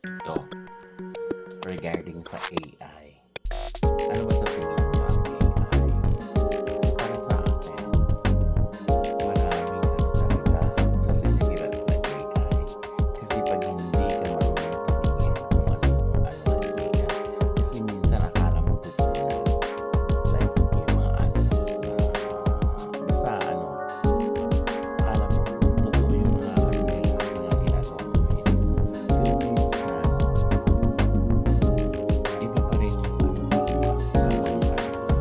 Ito, regarding sa AI. Ano ba sa tingin niyo ang AI? Kasi para sa akin, maraming talaga nasisira sa AI. Kasi pag hindi ka marunong tumingin kung ano yung ano ng AI, kasi minsan akala mo totoo na. Like yung mga animals na basta ano, akala mo totoo yung mga ano nila, mga ginagawang video. Pero minsan, iba pa rin yung ano nila, gawang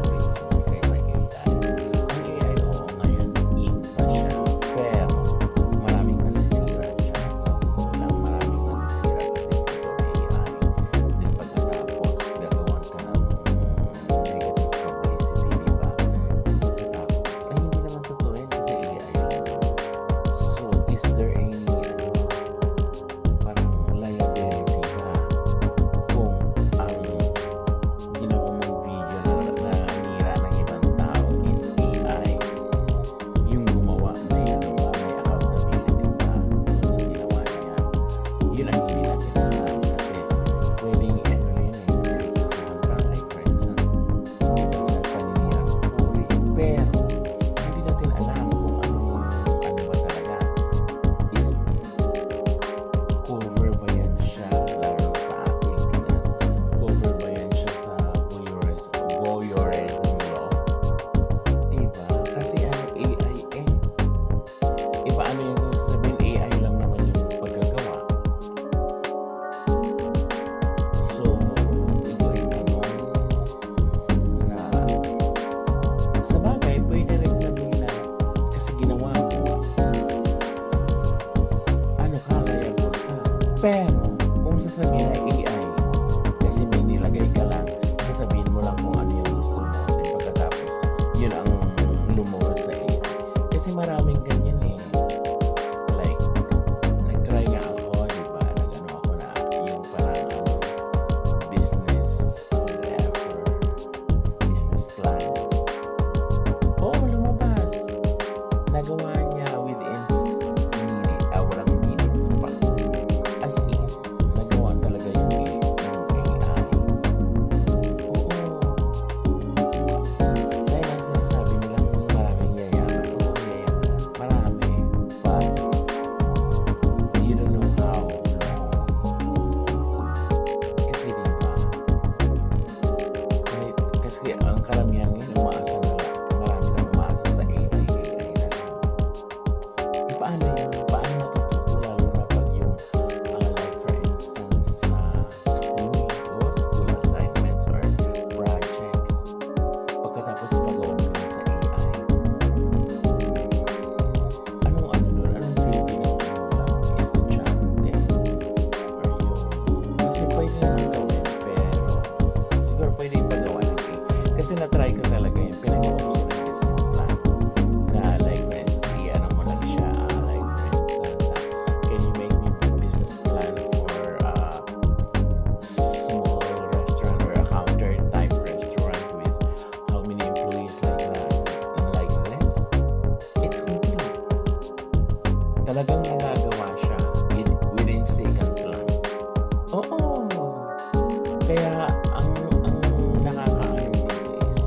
original kaysa AI. Ang AI, oo, ngayon, in pa siya. Pero, maraming masisira siya. Sa totoo lang, maraming masisira kasi ito AI. Then pagkatapos, gagawan ka ng negative publicity, di ba? Then pagkatapos, ay hindi naman totoo yan kasi AI lang yun. So, is there any ano, parang liability ba kung ang ginawa mong video na nanira ng ibang tao is AI? Yung gumawa, may ano ba, may accountability ba dun sa ginawa niya? Yun ang hindi natin alam kasi pwedeng ano yun kahit kasama ka, like for instance, di ba sa paninirang puri, pero hindi natin alam kung ano ba talaga is cover ba yan siya, lalo sa Pilipinas, cover ba yan siya sa voyeurism law? Diba? Kasi ano, AI eh. Iba ano yung kung sasabihin AI lang naman yung paggagawa. So, ito ay tanong na sa bagay, pwede rin sabihin na kasi ginawa mo, ano ka, liable ka. Pero, kung sasabihin na AI, kasi may nilagay ka lang, sasabihin mo lang kung ano yung gusto mo. Then pagkatapos, yun ang lumabas sa AI. Kasi maraming ganyan eh. Like, nag-try nga ako, di ba? Nag-ano ako na yung parang ano, business, whatever, business plan. Oo, lumabas. Nagawa niya within walang minutes pa. As in, nagawa talaga yung ng AI. Oo. Dahil ang sinasabi nilang maraming yayaman. Oo, yayaman. Marami. But, you don't know how long. Kasi di ba, kasi ang karamihan ngayon umaasa na lang. Marami nang umaasa sa AI na lang. Paano yun? Paano matututo lalo na pag yung like for instance sa school assignments or projects pagkatapos pagawa mo lang sa AI, anong ano doon? Anong silbi ng ano lang estudyante or yung kasi pwede naman gawin pero siguro pwede ipagawa ng AI kasi na-try ko talaga yun, pinagawa ko siya ng business plan na like for instance ano mo lang siya like for instance can you make me business plan for small restaurant or a counter type restaurant with how many employees like that and like this, it's complete. Talagang nagagawa siya within seconds lang. Oo. Kaya ang nakakaano dito is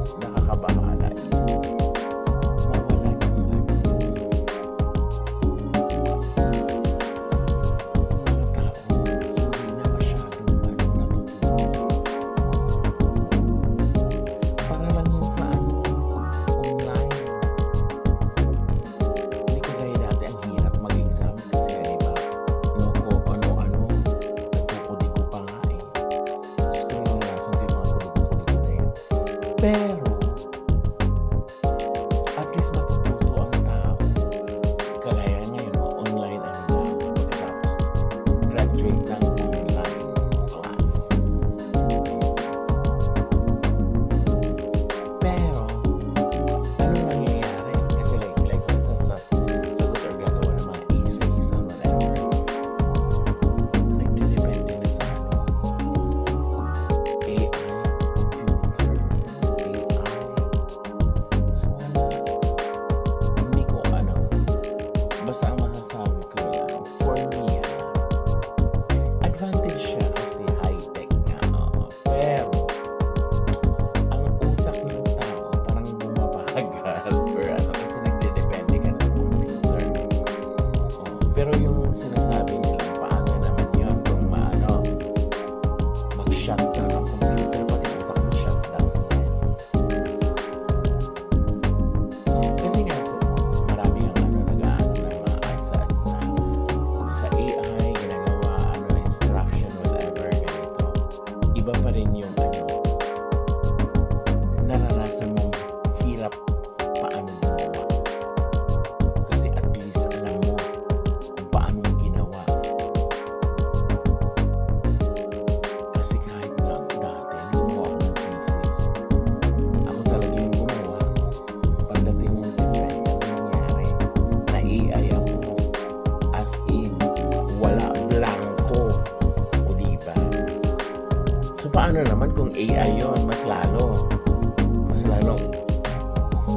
paano naman kung AI yon, mas lalong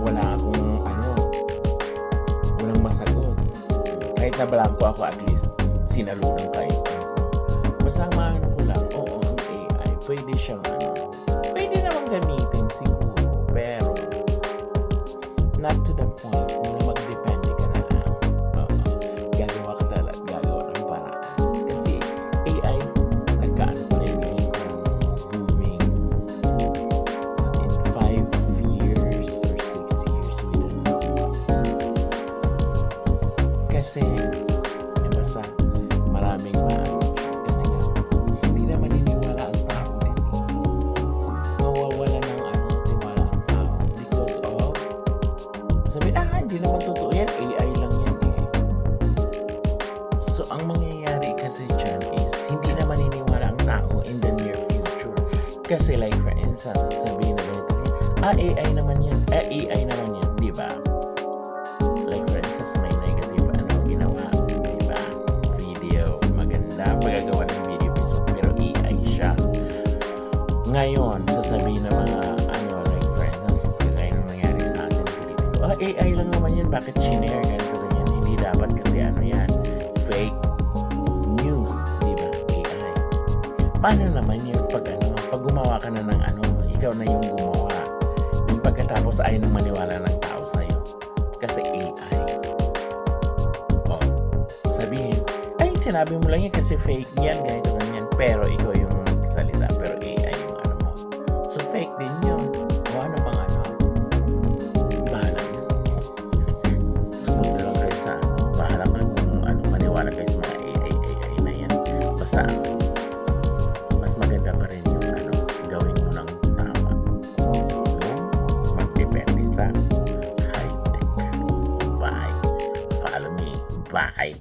wala akong walang masagot. Kahit na blanco ako, at least sinalunang kayo. Basta maano ko lang, oo, ang AI, pwede siyang pwede naman gamitin siguro, pero not to the point na magdepende ka na lang. Gagawa ka talaga, gagawa ng paraan. Kasi AI, nagkaano pa rin ngayon, booming. In 5 years or 6 years, we don't know. Kasi, basta, maraming kasi nga, hindi na maniniwala ang tao din. Mawawala ng tiwala ang tao because of sabi, hindi naman totoo yan, AI lang yan eh. So, ang mangyayari kasi dyan is, hindi na maniniwala ang tao in the near future. Kasi like for instance, sabihin na ganito, AI naman yan, di ba? Like for instance, may negative ginawa, di ba? Video, maganda, pagagawa ng video, pero AI siya. Ngayon, sasabihin na mga like for instance, kagaya nung nangyari sa atin, AI lang naman yan, bakit shinare, ganito, ganyan, hindi dapat kasi yan, fake news, di ba? AI. Paano naman yun pag gumawa ka na ng ikaw na yung gumawa, yung pagkatapos ayaw nang maniwala ng tao sa'yo, kasi AI. Sabihin, sinabi mo lang yan kasi fake yan, ganito, ganyan, pero ikaw yung nagsalita, pero AI yung mo. So, fake din yun. O ano bang bahala nyo. Sumunod na lang kayo sa bahala ka kung maniwala kayo sa mga AI na yan. Basta, mas maganda pa rin yung gawin mo ng tama. Magdepende sa high-tech. Bye. Follow me. Bye.